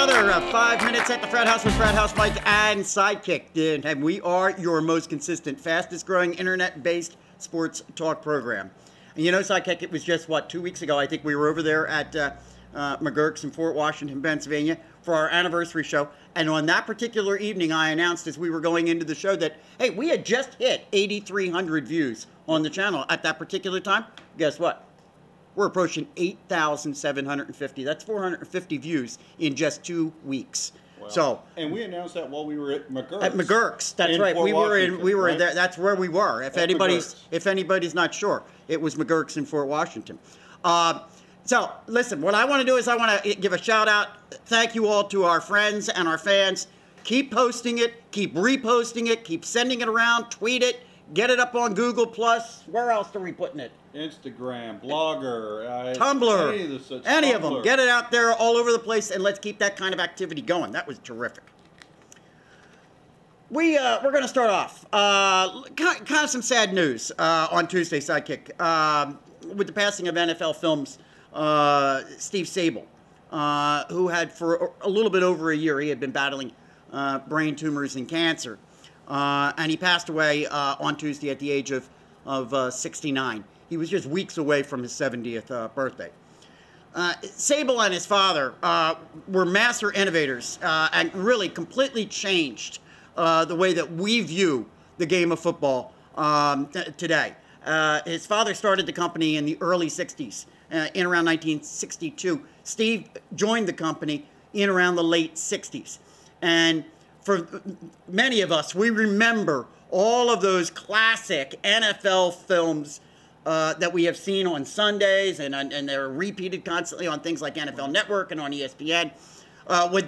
another 5 minutes at the Frat House with Frat House Mike and Sidekick. And we are your most consistent, fastest growing internet-based sports talk program. And you know, Sidekick, it was just, 2 weeks ago, I think we were over there at McGurk's in Fort Washington, Pennsylvania for our anniversary show. And on that particular evening, I announced as we were going into the show that, hey, we had just hit 8,300 views on the channel at that particular time. Guess what? We're approaching 8,750. That's 450 views in just 2 weeks. Wow. And we announced that while we were at McGurk's. At McGurk's, that's right. We were there. That's where we were. If anybody's not sure, it was McGurk's in Fort Washington. So listen, what I want to do is I want to give a shout out. Thank you all to our friends and our fans. Keep posting it. Keep reposting it. Keep sending it around. Tweet it. Get it up on Google+. Where else are we putting it? Instagram, Blogger, Tumblr, any of them. Get it out there all over the place, and let's keep that kind of activity going. That was terrific. We're going to start off kind of some sad news on Tuesday, Sidekick, with the passing of NFL Films' Steve Sabol, who had for a little bit over a year, he had been battling brain tumors and cancer. And he passed away on Tuesday at the age of 69. He was just weeks away from his 70th birthday. Sabol and his father were master innovators and really completely changed the way that we view the game of football today. His father started the company in the early 60s, in around 1962. Steve joined the company in around the late 60s. And for many of us, we remember all of those classic NFL films that we have seen on Sundays, and they're repeated constantly on things like NFL Network and on ESPN, with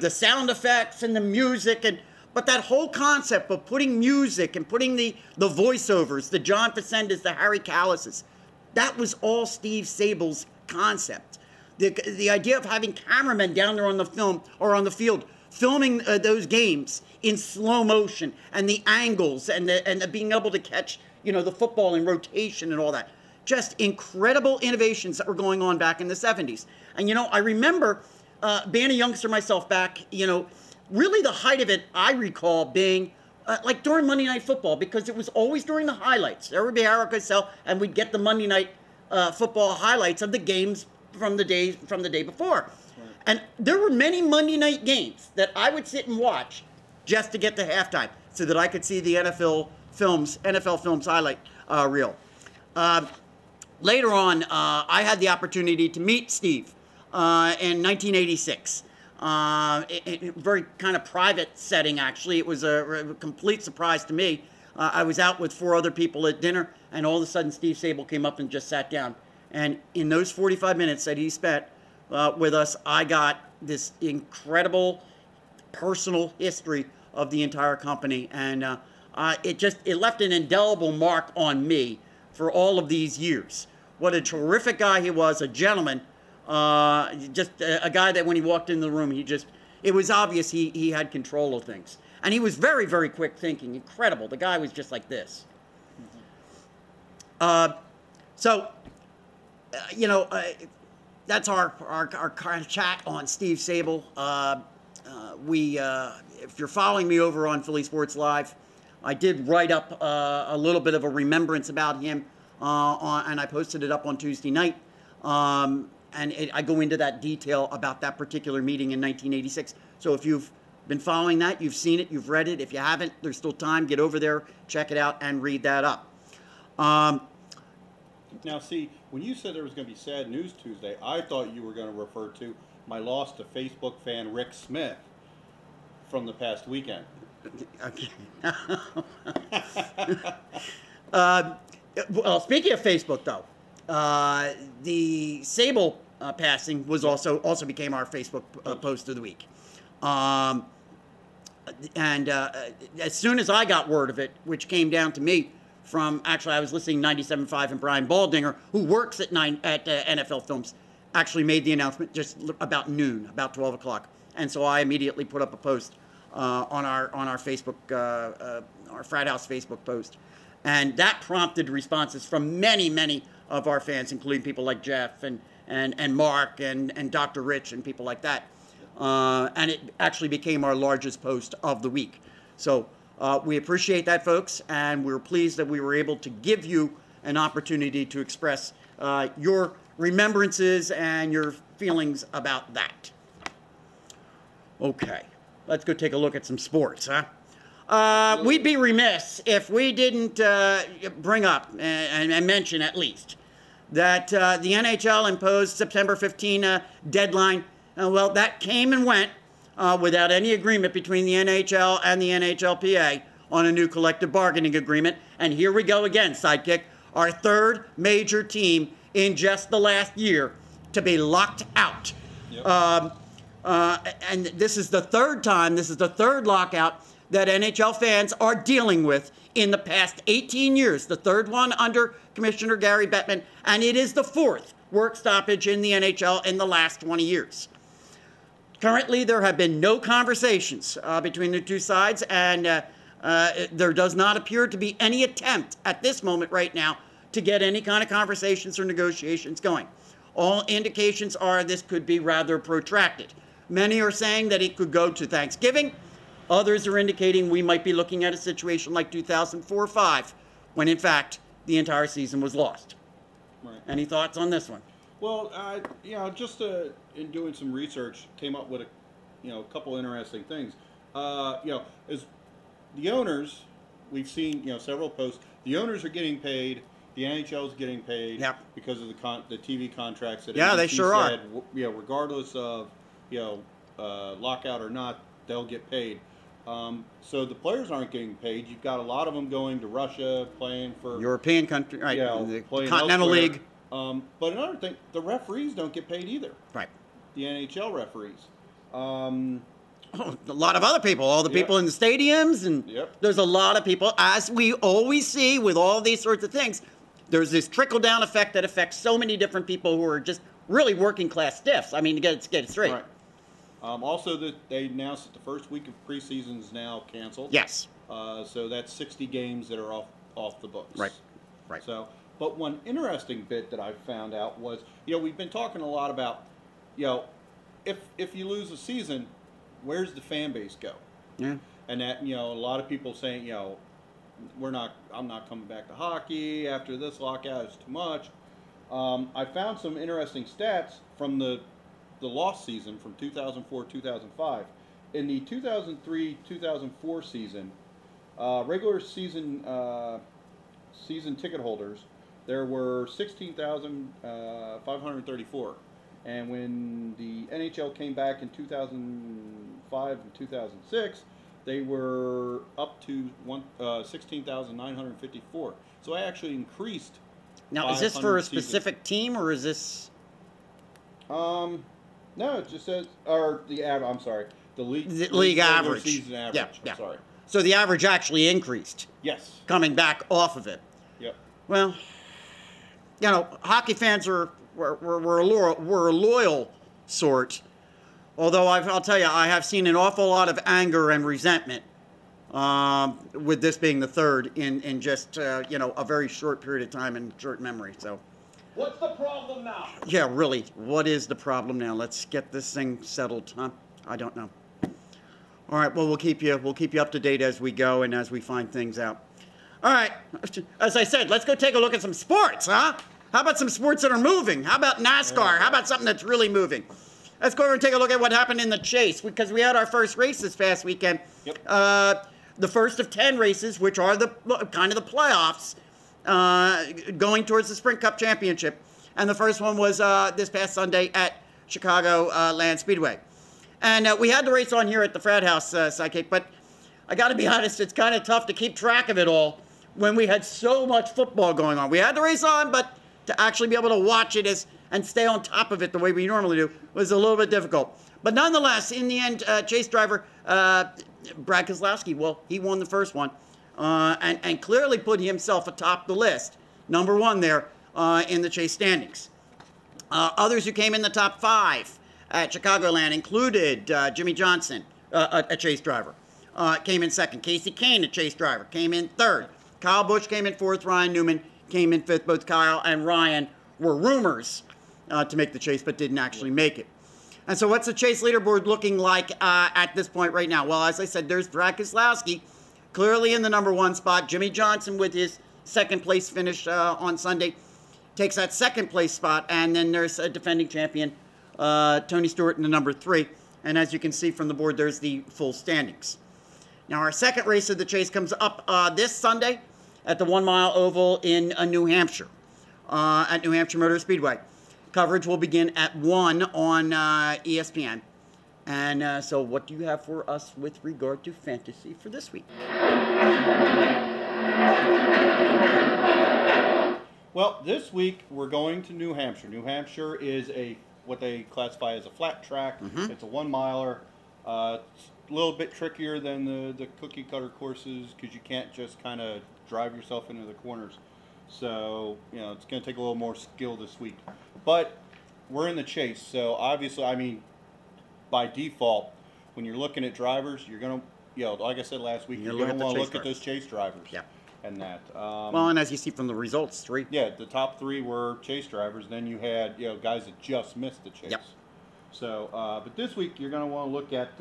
the sound effects and the music, but that whole concept of putting music and putting the voiceovers, the John Facendas, the Harry Callises, that was all Steve Sabol's concept. The idea of having cameramen down there on the film or on the field, filming those games in slow motion, and the angles and the being able to catch, the football in rotation and all that. Just incredible innovations that were going on back in the 70s. And, I remember being a youngster myself back, really the height of it, I recall being like during Monday Night Football, because it was always during the highlights. There would be Harold Cosell, and we'd get the Monday Night Football highlights of the games from the day before. And there were many Monday night games that I would sit and watch just to get to halftime so that I could see the NFL Films highlight reel. Later on, I had the opportunity to meet Steve in 1986. In a very kind of private setting, actually. It was a complete surprise to me. I was out with 4 other people at dinner, and all of a sudden Steve Sabol came up and just sat down. And in those 45 minutes that he spent with us, I got this incredible personal history of the entire company, and it left an indelible mark on me for all of these years. What a terrific guy he was, a gentleman, just a guy that when he walked in the room, it was obvious he had control of things. And he was very, very quick thinking, incredible. The guy was just like this. That's our kind of chat on Steve Sabol. If you're following me over on Philly Sports Live, I did write up a little bit of a remembrance about him, and I posted it up on Tuesday night. I go into that detail about that particular meeting in 1986. So if you've been following that, you've seen it, you've read it. If you haven't, there's still time. Get over there, check it out, and read that up. Now, see, when you said there was going to be sad news Tuesday, I thought you were going to refer to my loss to Facebook fan Rick Smith from the past weekend. Okay. Well, speaking of Facebook, though, the Sabol passing was also became our Facebook post of the week. As soon as I got word of it, which came down to me from, actually I was listening to 97.5, and Brian Baldinger, who works at NFL Films, actually made the announcement just about noon, about 12 o'clock. And so I immediately put up a post on our Facebook, our Frat House Facebook post. And that prompted responses from many, many of our fans, including people like Jeff and Mark and Dr. Rich and people like that. and it actually became our largest post of the week. So we appreciate that, folks, and we're pleased that we were able to give you an opportunity to express your remembrances and your feelings about that. Okay, let's go take a look at some sports, huh? We'd be remiss if we didn't bring up and mention at least that the NHL imposed September 15 deadline. Well, that came and went without any agreement between the NHL and the NHLPA on a new collective bargaining agreement. And here we go again, Sidekick, our third major team in just the last year to be locked out. Yep. And this is the third time, this is the third lockout that NHL fans are dealing with in the past 18 years. The third one under Commissioner Gary Bettman, and it is the fourth work stoppage in the NHL in the last 20 years. Currently, there have been no conversations between the two sides, and there does not appear to be any attempt at this moment right now to get any kind of conversations or negotiations going. All indications are this could be rather protracted. Many are saying that it could go to Thanksgiving. Others are indicating we might be looking at a situation like 2004-05, when in fact the entire season was lost. Right. Any thoughts on this one? Well, just in doing some research, came up with a couple interesting things. As the owners, we've seen several posts. The owners are getting paid. The NHL is getting paid. Yep. Because of the TV contracts that they sure said, regardless of lockout or not, they'll get paid. So the players aren't getting paid. You've got a lot of them going to Russia, playing for European country, right? The Continental League. But another thing, the referees don't get paid either. Right. The NHL referees. A lot of other people, all the people in the stadiums, and there's a lot of people, as we always see with all these sorts of things, there's this trickle-down effect that affects so many different people who are just really working-class stiffs. I mean, to get it straight. Right. Also, they announced that the first week of preseason is now canceled. Yes. So that's 60 games that are off the books. Right. Right. So, but one interesting bit that I found out was, we've been talking a lot about, if you lose a season, where's the fan base go? Yeah. And that, a lot of people saying, I'm not coming back to hockey after this lockout is too much. I found some interesting stats from the lost season from 2004-2005. In the 2003-2004 season, regular season ticket holders, there were 16,534. And when the NHL came back in 2005 and 2006, they were up to 16,954. So I actually increased. Now, is this for a specific team, or is this? No, it just says, or the average. I'm sorry, the league average. Season average. Yeah. I'm sorry. So the average actually increased. Yes. Coming back off of it. Yep. Well, hockey fans we're a loyal sort. Although I'll tell you, I have seen an awful lot of anger and resentment with this being the third in just a very short period of time and short memory. So, what's the problem now? Yeah, really, what is the problem now? Let's get this thing settled, huh? I don't know. All right, well, we'll keep you up to date as we go and as we find things out. All right, as I said, let's go take a look at some sports, huh? How about some sports that are moving? How about NASCAR? How about something that's really moving? Let's go over and take a look at what happened in the chase, because we had our first race this past weekend. Yep. The first of 10 races, which are the kind of the playoffs, going towards the Sprint Cup Championship. And the first one was this past Sunday at Chicago Land Speedway. And we had the race on here at the Frat House, Sidekick, but I got to be honest, it's kind of tough to keep track of it all when we had so much football going on. We had the race on, but to actually be able to watch it and stay on top of it the way we normally do was a little bit difficult. But nonetheless, in the end, chase driver Brad Keselowski, well, he won the first one and clearly put himself atop the list, number one there in the chase standings. Others who came in the top 5 at Chicagoland included Jimmy Johnson, a chase driver, came in second. Casey Kane, a chase driver, came in third. Kyle Busch came in fourth. Ryan Newman came in fifth. Both Kyle and Ryan were rumors to make the chase, but didn't actually make it. And so what's the Chase leaderboard looking like at this point right now? Well, as I said, there's Brad Keselowski clearly in the number 1 spot. Jimmy Johnson with his second place finish on Sunday takes that second place spot. And then there's a defending champion, Tony Stewart, in the number 3. And as you can see from the board, there's the full standings. Now, our second race of the Chase comes up this Sunday at the 1 Mile Oval in New Hampshire, at New Hampshire Motor Speedway. Coverage will begin at 1 on ESPN. And so what do you have for us with regard to fantasy for this week? Well, this week we're going to New Hampshire. New Hampshire is what they classify as a flat track. Mm-hmm. It's a 1 miler. It's a little bit trickier than the cookie cutter courses because you can't just kind of drive yourself into the corners. So, it's going to take a little more skill this week. But we're in the Chase, so obviously, I mean, by default, when you're looking at drivers, you're going to, like I said last week, you're going to want to look at those Chase drivers. Yeah. And that. Well, and as you see from the results, 3. Yeah, the top 3 were Chase drivers. Then you had, guys that just missed the Chase. Yep. So, but this week, you're going to want to look at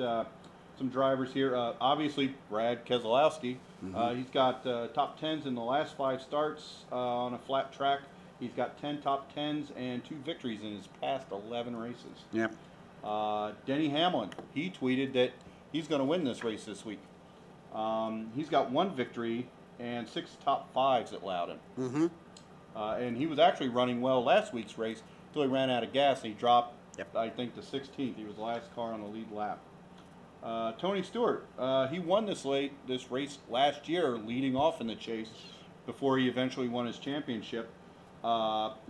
some drivers here. Obviously, Brad Keselowski. Mm-hmm. He's got top 10s in the last 5 starts on a flat track. He's got 10 top 10s and 2 victories in his past 11 races. Yeah. Denny Hamlin, he tweeted that he's going to win this race this week. He's got 1 victory and 6 top 5s at Loudon. Mm-hmm. And he was actually running well last week's race until he ran out of gas and he dropped, I think, to 16th. He was the last car on the lead lap. Tony Stewart, he won this race last year, leading off in the Chase before he eventually won his championship.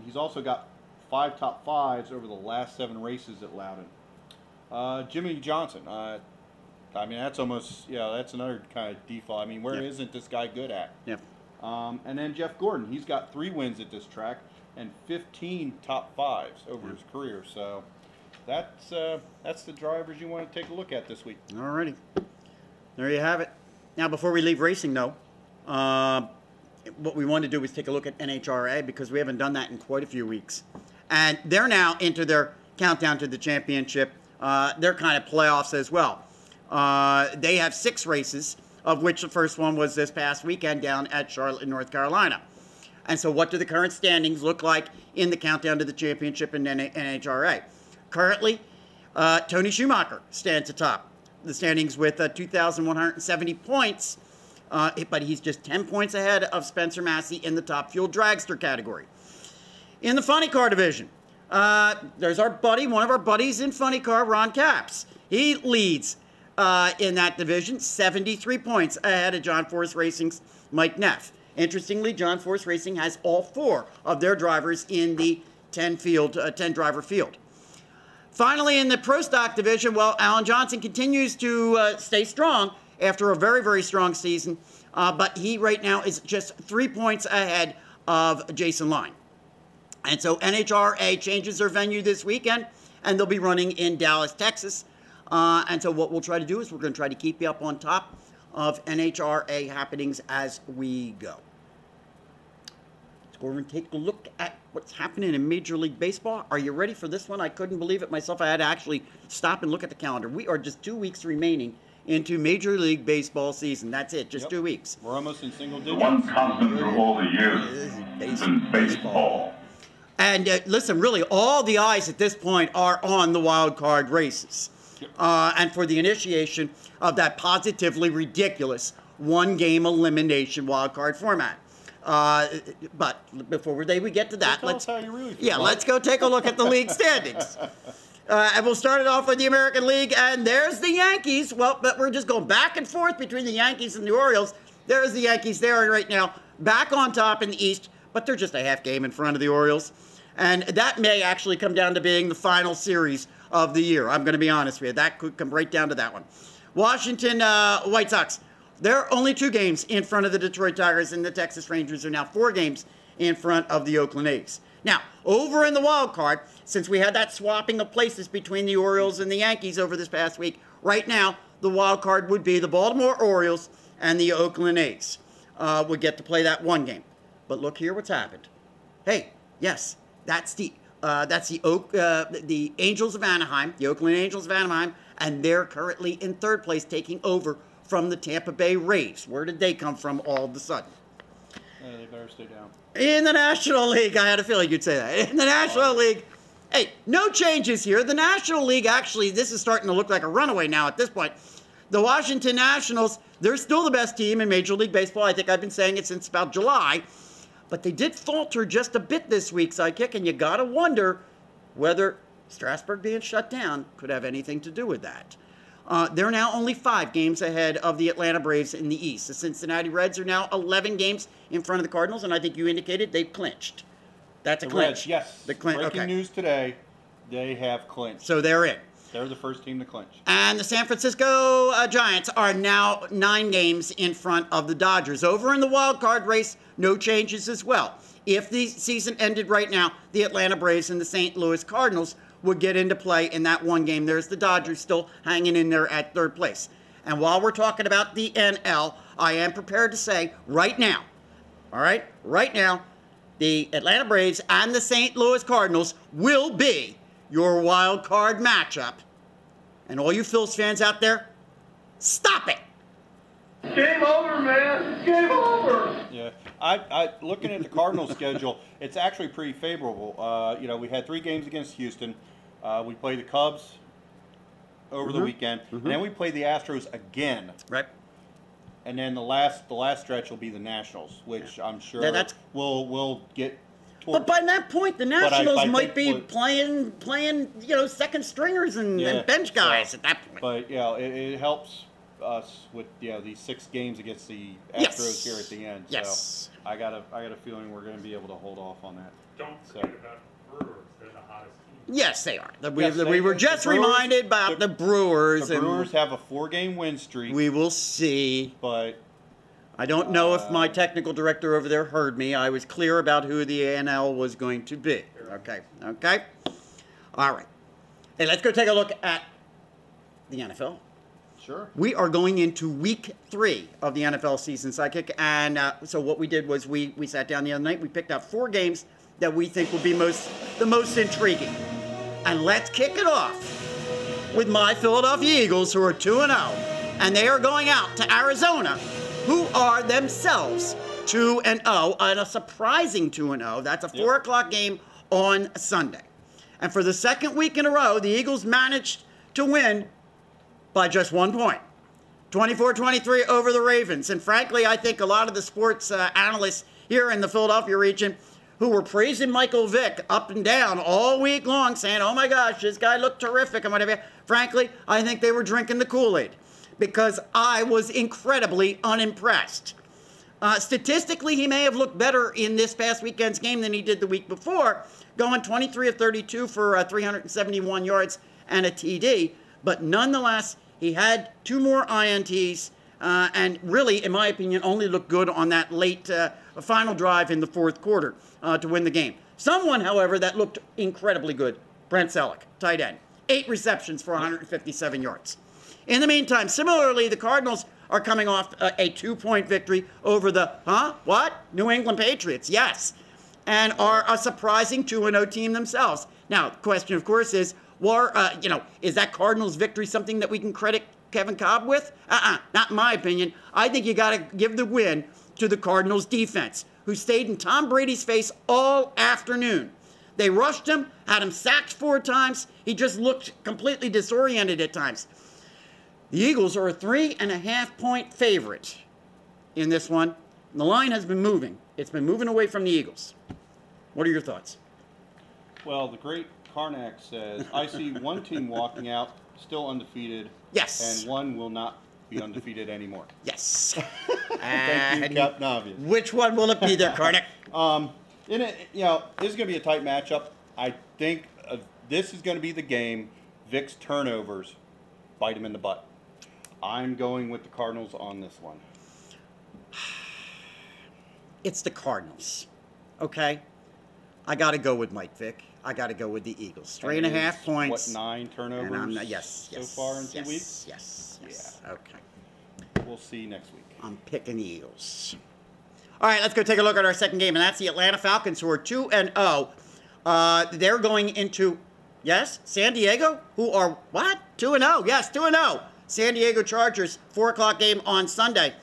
He's also got 5 top 5s over the last 7 races at Loudon. Jimmy Johnson, I mean, that's almost, that's another kind of default. I mean, where isn't this guy good at? Yeah. And then Jeff Gordon, he's got 3 wins at this track and 15 top 5s over his career. So that's the drivers you want to take a look at this week. All righty. There you have it. Now, before we leave racing, though, what we want to do is take a look at NHRA because we haven't done that in quite a few weeks. And they're now into their countdown to the championship. They're kind of playoffs as well. They have 6 races, of which the first one was this past weekend down at Charlotte, North Carolina. And so what do the current standings look like in the countdown to the championship in NHRA? Currently, Tony Schumacher stands atop the standings with 2,170 points, but he's just 10 points ahead of Spencer Massey in the Top Fuel Dragster category. In the funny car division, there's one of our buddies in funny car, Ron Capps. He leads in that division, 73 points ahead of John Force Racing's Mike Neff. Interestingly, John Force Racing has all 4 of their drivers in the 10-driver field. Finally, in the Pro Stock division, well, Alan Johnson continues to stay strong after a very, very strong season, but he right now is just 3 points ahead of Jason Line. And so NHRA changes their venue this weekend, and they'll be running in Dallas, Texas. And so what we'll try to do is we're going to try to keep you up on top of NHRA happenings as we go. Let's go over and take a look at what's happening in Major League Baseball. Are you ready for this one? I couldn't believe it myself. I had to actually stop and look at the calendar. We are just 2 weeks remaining into Major League Baseball season. That's it, just 2 weeks. We're almost in single digits. The one constant through all the years is baseball. And listen, really, all the eyes at this point are on the wild card races. And for the initiation of that positively ridiculous 1-game elimination wild card format. But before we get to that, let's go take a look at the league standings. And we'll start it off with the American League, and there's the Yankees. Well, but we're just going back and forth between the Yankees and the Orioles. There's the Yankees there right now, back on top in the East, but they're just a half game in front of the Orioles. And that may actually come down to being the final series of the year. I'm going to be honest with you. That could come right down to that one. Washington White Sox, they're only 2 games in front of the Detroit Tigers, and the Texas Rangers are now 4 games in front of the Oakland A's. Now, over in the wild card, since we had that swapping of places between the Orioles and the Yankees over this past week, right now, the wild card would be the Baltimore Orioles and the Oakland A's would get to play that 1 game. But look here what's happened. Hey, yes, that's the That's the Angels of Anaheim, the Oakland Angels of Anaheim, and they're currently in third place, taking over from the Tampa Bay Rays. Where did they come from all of a sudden? They better stay down. In the National League, I had a feeling you'd say that. In the National League, hey, no changes here. The National League, actually, this is starting to look like a runaway now at this point. The Washington Nationals, they're still the best team in Major League Baseball. I think I've been saying it since about July. But they did falter just a bit this week, Sidekick, and you got to wonder whether Strasburg being shut down could have anything to do with that. They're now only 5 games ahead of the Atlanta Braves in the East. The Cincinnati Reds are now 11 games in front of the Cardinals, and I think you indicated they've clinched. That's a clinch. Reds, yes. Breaking news today, they have clinched. So they're in. They're the first team to clinch. And the San Francisco Giants are now 9 games in front of the Dodgers. Over in the wild card race, no changes as well. If the season ended right now, the Atlanta Braves and the St. Louis Cardinals would get into play in that one game. There's the Dodgers still hanging in there at third place. And while we're talking about the NL, I am prepared to say right now, all right, right now, the Atlanta Braves and the St. Louis Cardinals will be your wild card matchup. And all you Phils fans out there, stop it. Game over, man. It's game over. Yeah, I looking at the Cardinals' schedule, it's actually pretty favorable. We had 3 games against Houston. We played the Cubs over the weekend, and then we played the Astros again. Right. And then the last stretch will be the Nationals, which I'm sure we'll get. But by that point, the Nationals might be playing, second stringers and bench guys at that point. But it helps us with these 6 games against the Astros here at the end. Yes. So I got a feeling we're going to be able to hold off on that. Don't forget about the Brewers. They're the hottest team. Yes, they are. We were just reminded about the Brewers. The Brewers have a 4-game win streak. We will see. But I don't know if my technical director over there heard me. I was clear about who the NL was going to be. Okay. All right. Hey, let's go take a look at the NFL. Sure. We are going into week 3 of the NFL season, Sidekick. And so what we did was we sat down the other night. We picked out 4 games that we think will be the most intriguing. And let's kick it off with my Philadelphia Eagles, who are 2-0. And they are going out to Arizona, who are themselves 2-0, and a surprising 2-0. That's a 4 o'clock game on Sunday. And for the second week in a row, the Eagles managed to win by just 1 point. 24-23 over the Ravens. And frankly, I think a lot of the sports analysts here in the Philadelphia region who were praising Michael Vick up and down all week long, saying, oh my gosh, this guy looked terrific and whatever. Frankly, I think they were drinking the Kool-Aid, because I was incredibly unimpressed. Statistically, he may have looked better in this past weekend's game than he did the week before, going 23 of 32 for 371 yards and a TD. But nonetheless, he had 2 more INTs, and really, in my opinion, only looked good on that late final drive in the 4th quarter to win the game. Someone, however, that looked incredibly good, Brent Selleck, tight end. 8 receptions for 157 yards. In the meantime, similarly, the Cardinals are coming off a 2-point victory over the, New England Patriots, yes, and are a surprising 2-0 team themselves. Now, the question, of course, is, is that Cardinals victory something that we can credit Kevin Cobb with? Not in my opinion. I think you got to give the win to the Cardinals defense, who stayed in Tom Brady's face all afternoon. They rushed him, had him sacked 4 times. He just looked completely disoriented at times. The Eagles are a 3.5-point favorite in this one. And the line has been moving. It's been moving away from the Eagles. What are your thoughts? Well, the great Karnak says, I see one team walking out still undefeated. Yes. And one will not be undefeated anymore. Yes. Thank you, Captain Obvious. Which one will it be there, Karnak? This is going to be a tight matchup. I think this is going to be the game. Vic's turnovers bite him in the butt. I'm going with the Cardinals on this one. It's the Cardinals, okay? I got to go with Mike Vick. I got to go with the Eagles. 3.5 points. What, 9 turnovers and I'm not, so far in 2 weeks? Yes. Yeah. Okay. We'll see next week. I'm picking the Eagles. All right, let's go take a look at our second game, and that's the Atlanta Falcons, who are 2-0, They're going into, yes, San Diego, who are, what? 2-0. Yes, 2-0. San Diego Chargers, 4 o'clock game on Sunday.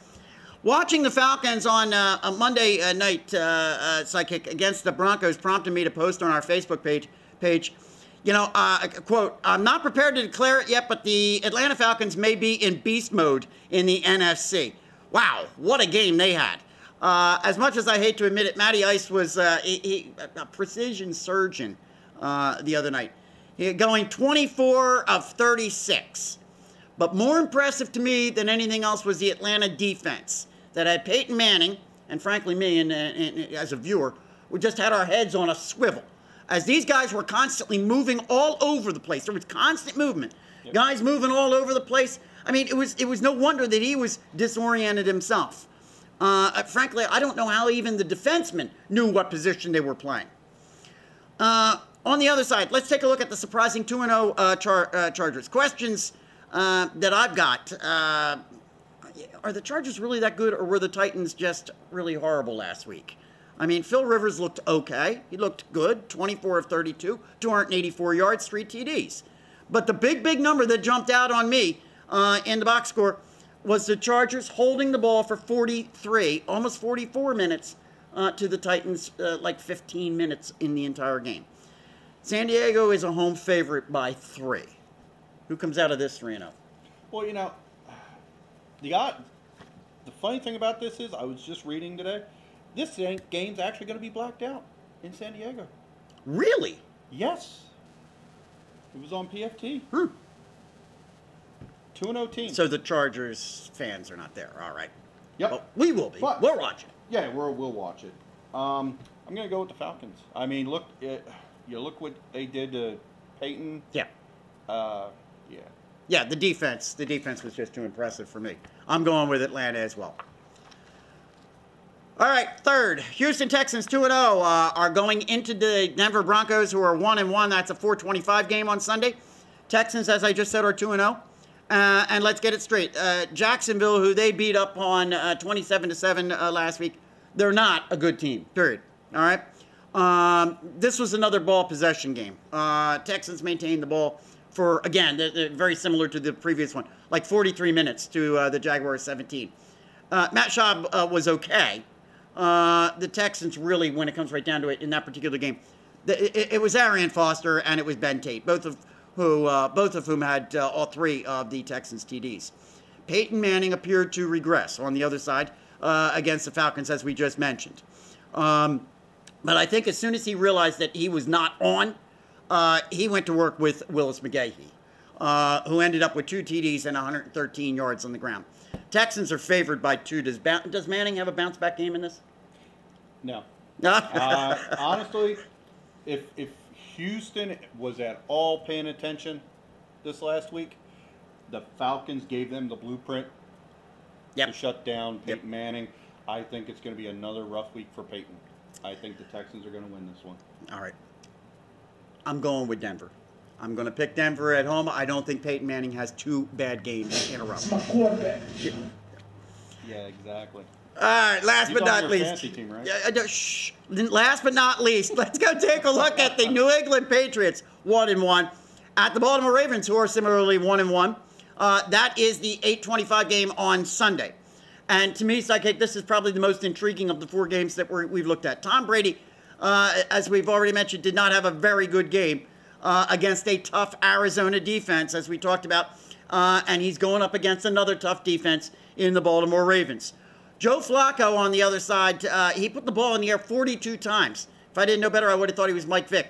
Watching the Falcons on a Monday night Sidekick against the Broncos prompted me to post on our Facebook page. You know, quote, I'm not prepared to declare it yet, but the Atlanta Falcons may be in beast mode in the NFC. Wow, what a game they had. As much as I hate to admit it, Matty Ice was a precision surgeon the other night. Going 24 of 36. But more impressive to me than anything else was the Atlanta defense that had Peyton Manning, and frankly me, and as a viewer, we just had our heads on a swivel. As these guys were constantly moving all over the place. There was constant movement. Yep. Guys moving all over the place. I mean, it was no wonder that he was disoriented himself. Frankly, I don't know how even the defensemen knew what position they were playing. On the other side, let's take a look at the surprising 2-0 Chargers. Questions that I've got. Are the Chargers really that good, or were the Titans just really horrible last week? I mean, Phil Rivers looked okay. He looked good, 24 of 32, 284 yards, 3 TDs. But the big number that jumped out on me in the box score was the Chargers holding the ball for 43, almost 44 minutes to the Titans, like 15 minutes in the entire game. San Diego is a home favorite by 3. Who comes out of this 3-0? Well, you know, the funny thing about this is, I was just reading today, this game's actually going to be blacked out in San Diego. Really? Yes. It was on PFT. 2-0 team. So the Chargers fans are not there. All right. Yep. Well, we will be. But, we'll watch it. Yeah, we'll watch it. I'm going to go with the Falcons. I mean, look what they did to Peyton. Yeah. Yeah. Yeah, the defense was just too impressive for me. I'm going with Atlanta as well. All right, third, Houston Texans 2-0 are going into the Denver Broncos, who are 1-1. That's a 4:25 game on Sunday. Texans, as I just said, are 2-0. And let's get it straight. Jacksonville, who they beat up on 27-7 last week, they're not a good team, period. All right? This was another ball possession game. Texans maintained the ball for, again, they're very similar to the previous one, like 43 minutes to the Jaguars 17. Matt Schaub was okay. The Texans really, when it comes right down to it, in that particular game, it was Arian Foster and it was Ben Tate, both of whom had all 3 of the Texans' TDs. Peyton Manning appeared to regress on the other side against the Falcons, as we just mentioned. But I think as soon as he realized that he was not on, he went to work with Willis McGahee, who ended up with 2 TDs and 113 yards on the ground. Texans are favored by 2. Does Manning have a bounce-back game in this? No. Honestly, if Houston was at all paying attention this last week, the Falcons gave them the blueprint to shut down Peyton Manning. I think it's going to be another rough week for Peyton. I think the Texans are going to win this one. All right. I'm going with Denver. I'm going to pick Denver at home. I don't think Peyton Manning has 2 bad games in a row. My quarterback. Yeah, exactly. All right, last but not least. Fantasy team, right? Last but not least, let's go take a look at the New England Patriots, 1-1, at the Baltimore Ravens, who are similarly 1-1. That is the 8:25 game on Sunday. And to me, Sidekick, this is probably the most intriguing of the 4 games that we've looked at. Tom Brady, as we've already mentioned, did not have a very good game against a tough Arizona defense, as we talked about. And he's going up against another tough defense in the Baltimore Ravens. Joe Flacco, on the other side, he put the ball in the air 42 times. If I didn't know better, I would have thought he was Mike Vick.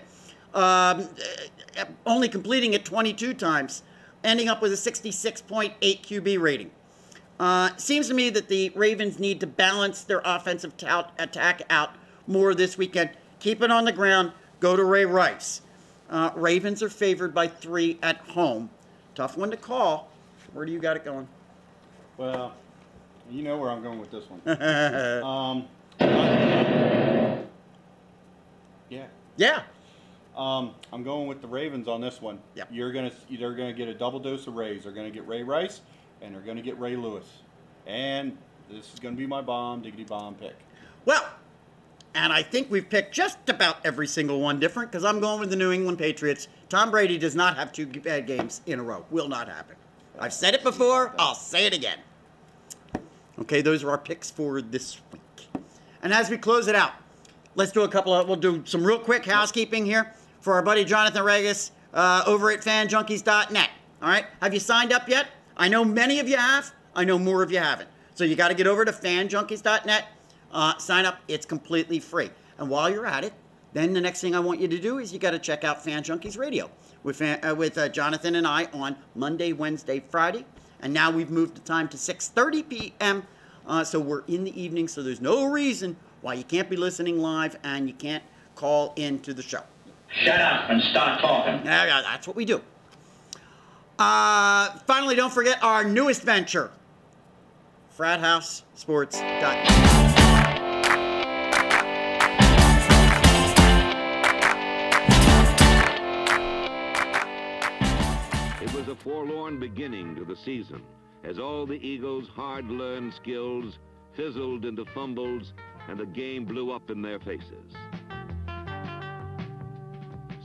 Only completing it 22 times, ending up with a 66.8 QB rating. Seems to me that the Ravens need to balance their offensive attack out more this weekend. Keep it on the ground. Go to Ray Rice. Ravens are favored by 3 at home. Tough one to call. Where do you got it going? Well, you know where I'm going with this one. Yeah. I'm going with the Ravens on this one. Yep. They're gonna get a double dose of Rays. They're gonna get Ray Rice and they're gonna get Ray Lewis. And this is gonna be my diggity bomb pick. Well, And I think we've picked just about every single one different because I'm going with the New England Patriots. Tom Brady does not have 2 bad games in a row. Will not happen. I've said it before. I'll say it again. Okay, those are our picks for this week. And as we close it out, let's do we'll do some real quick housekeeping here for our buddy Jonathan Regis over at fanjunkies.net. All right, have you signed up yet? I know many of you have. I know more of you haven't. So you got to get over to fanjunkies.net. Sign up. It's completely free. And while you're at it, then the next thing I want you to do is you got to check out Fan Junkies Radio with Jonathan and I on Monday, Wednesday, Friday. And now we've moved the time to 6:30 p.m. So we're in the evening, so there's no reason why you can't be listening live and you can't call into the show. Shut up and start talking. Yeah, that's what we do. Finally, don't forget our newest venture, FratHouseSports.com. It was a forlorn beginning to the season as all the Eagles' hard-learned skills fizzled into fumbles and the game blew up in their faces.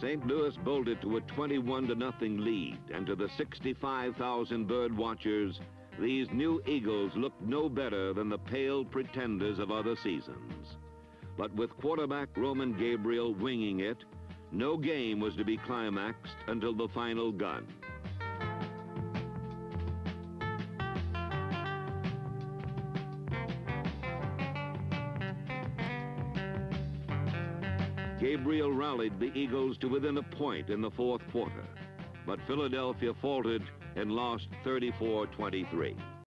St. Louis bolted to a 21-0 lead, and to the 65,000 bird watchers, these new Eagles looked no better than the pale pretenders of other seasons. But with quarterback Roman Gabriel winging it, no game was to be climaxed until the final gun. Gabriel rallied the Eagles to within a point in the fourth quarter, but Philadelphia faltered and lost 34-23.